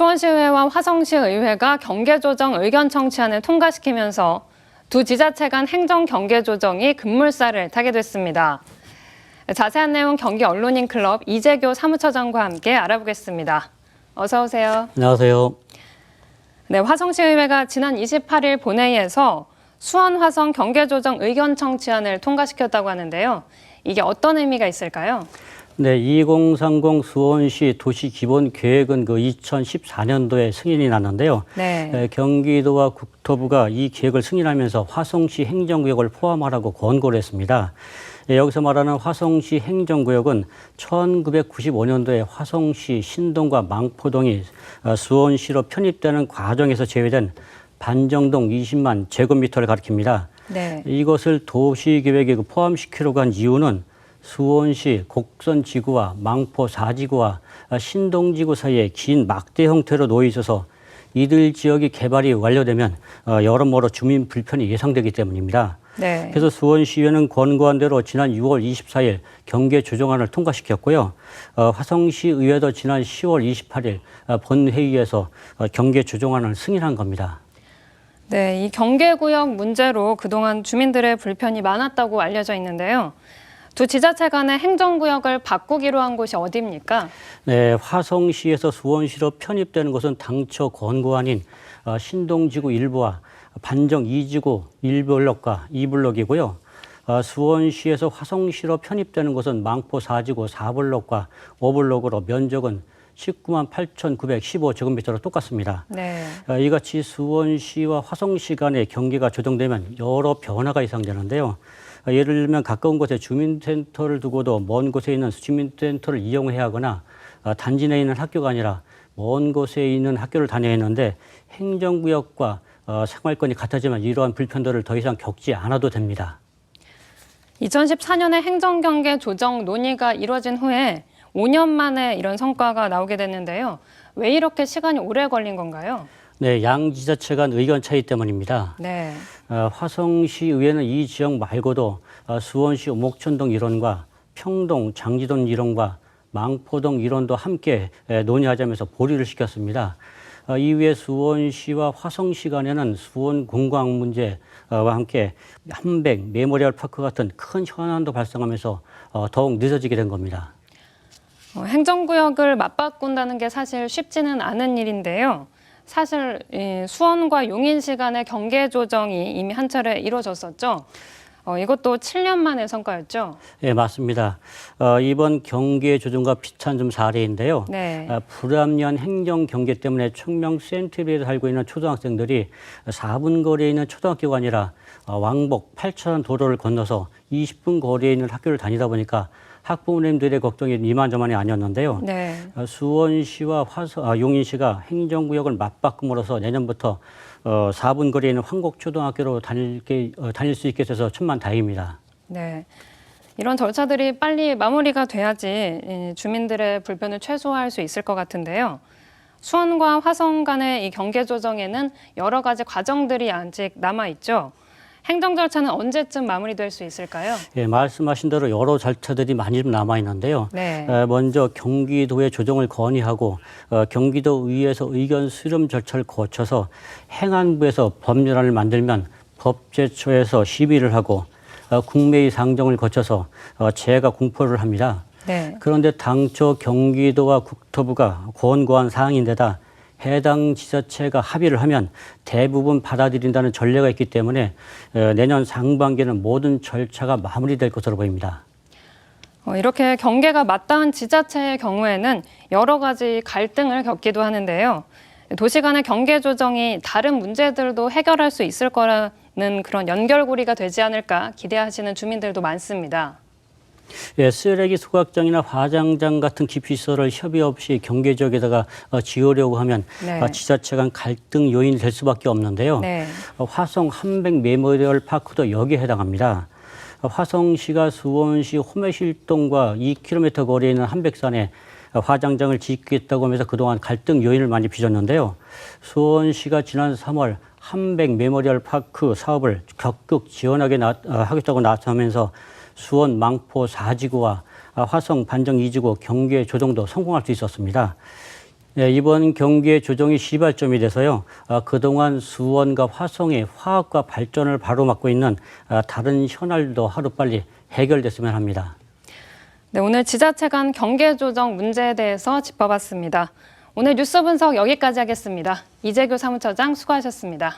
수원시의회와 화성시의회가 경계조정 의견 청취안을 통과시키면서 두 지자체 간 행정 경계조정이 급물살을 타게 됐습니다. 자세한 내용 경기 언론인 클럽 이재교 사무처장과 함께 알아보겠습니다. 어서 오세요. 안녕하세요. 네, 화성시의회가 지난 28일 본회의에서 수원 화성 경계조정 의견 청취안을 통과시켰다고 하는데요. 이게 어떤 의미가 있을까요? 네, 2030 수원시 도시기본계획은 2014년도에 승인이 났는데요. 네. 경기도와 국토부가 이 계획을 승인하면서 화성시 행정구역을 포함하라고 권고를 했습니다. 여기서 말하는 화성시 행정구역은 1995년도에 화성시 신동과 망포동이 수원시로 편입되는 과정에서 제외된 반정동 20만 제곱미터를 가리킵니다. 네. 이것을 도시계획에 포함시키려고 한 이유는 수원시 곡선지구와 망포 4지구와 신동지구 사이에 긴 막대 형태로 놓여 있어서 이들 지역이 개발이 완료되면 여러모로 주민 불편이 예상되기 때문입니다. 네. 그래서 수원시의회는 권고한 대로 지난 6월 24일 경계 조정안을 통과시켰고요. 화성시의회도 지난 10월 28일 본회의에서 경계 조정안을 승인한 겁니다. 네, 이 경계구역 문제로 그동안 주민들의 불편이 많았다고 알려져 있는데요. 두 지자체 간의 행정구역을 바꾸기로 한 곳이 어디입니까? 네, 화성시에서 수원시로 편입되는 곳은 당초 권고안인 신동지구 일부와 반정 2지구 1블록과 2블록이고요. 수원시에서 화성시로 편입되는 곳은 망포 4지구 4블록과 5블록으로 면적은 19만 8,915제곱미터로 똑같습니다. 네. 이같이 수원시와 화성시 간의 경계가 조정되면 여러 변화가 예상되는데요. 예를 들면 가까운 곳에 주민센터를 두고도 먼 곳에 있는 주민센터를 이용해야 하거나 단지 내에 있는 학교가 아니라 먼 곳에 있는 학교를 다녀야 했는데 행정구역과 생활권이 같아지면 이러한 불편들을 더 이상 겪지 않아도 됩니다. 2014년에 행정경계 조정 논의가 이뤄진 후에 5년 만에 이런 성과가 나오게 됐는데요. 왜 이렇게 시간이 오래 걸린 건가요? 네, 양 지자체 간 의견 차이 때문입니다. 네. 화성시 의회는 이 지역 말고도 수원시 옥천동 일원과 평동, 장지동 일원과 망포동 일원도 함께 논의하자면서 보류를 시켰습니다. 이후에 수원시와 화성시 간에는 수원 공강 문제와 함께 한백, 메모리얼 파크 같은 큰 현안도 발생하면서 더욱 늦어지게 된 겁니다. 행정구역을 맞바꾼다는 게 사실 쉽지는 않은 일인데요. 사실 수원과 용인시 간의 경계 조정이 이미 한 차례 이루어졌었죠. 이것도 7년 만의 성과였죠. 네, 맞습니다. 이번 경계 조정과 비슷한 좀 사례인데요. 네. 불합리한 행정 경계 때문에 청명 센트리에 살고 있는 초등학생들이 4분 거리에 있는 초등학교가 아니라 왕복 8,000원 도로를 건너서 20분 거리에 있는 학교를 다니다 보니까 학부모님들의 걱정이 이만저만이 아니었는데요. 네. 수원시와 용인시가 행정구역을 맞바꿈으로써 내년부터 4분 거리에 있는 황곡초등학교로 다닐 수 있게 돼서 천만다행입니다. 네. 이런 절차들이 빨리 마무리가 돼야지 주민들의 불편을 최소화할 수 있을 것 같은데요. 수원과 화성 간의 이 경계 조정에는 여러 가지 과정들이 아직 남아 있죠. 행정 절차는 언제쯤 마무리될 수 있을까요? 예, 말씀하신 대로 여러 절차들이 많이 좀 남아 있는데요. 네. 먼저 경기도의 조정을 건의하고 경기도의회에서 의견 수렴 절차를 거쳐서 행안부에서 법률안을 만들면 법제처에서 심의를 하고 국무회의 상정을 거쳐서 재가 공포를 합니다. 네. 그런데 당초 경기도와 국토부가 권고한 사항인데다 해당 지자체가 합의를 하면 대부분 받아들인다는 전례가 있기 때문에 내년 상반기에는 모든 절차가 마무리될 것으로 보입니다. 이렇게 경계가 맞닿은 지자체의 경우에는 여러 가지 갈등을 겪기도 하는데요. 도시 간의 경계 조정이 다른 문제들도 해결할 수 있을 거라는 그런 연결고리가 되지 않을까 기대하시는 주민들도 많습니다. 예, 쓰레기 소각장이나 화장장 같은 기피시설을 협의 없이 경계 지역에다가 지으려고 하면 네. 지자체 간 갈등 요인이 될 수밖에 없는데요. 네. 화성 한백 메모리얼 파크도 여기에 해당합니다. 화성시가 수원시 호매실동과 2km 거리에 있는 한백산에 화장장을 짓겠다고 하면서 그동안 갈등 요인을 많이 빚었는데요. 수원시가 지난 3월 한백 메모리얼 파크 사업을 적극 지원하겠다고 나서면서 수원 망포 4지구와 화성 반정 2지구 경계 조정도 성공할 수 있었습니다. 이번 경기의 조정이 시발점이 돼서요. 그동안 수원과 화성의 화학과 발전을 바로막고 있는 다른 현안도 하루빨리 해결됐으면 합니다. 네, 오늘 지자체 간 경계 조정 문제에 대해서 짚어봤습니다. 오늘 뉴스 분석 여기까지 하겠습니다. 이재규 사무처장 수고하셨습니다.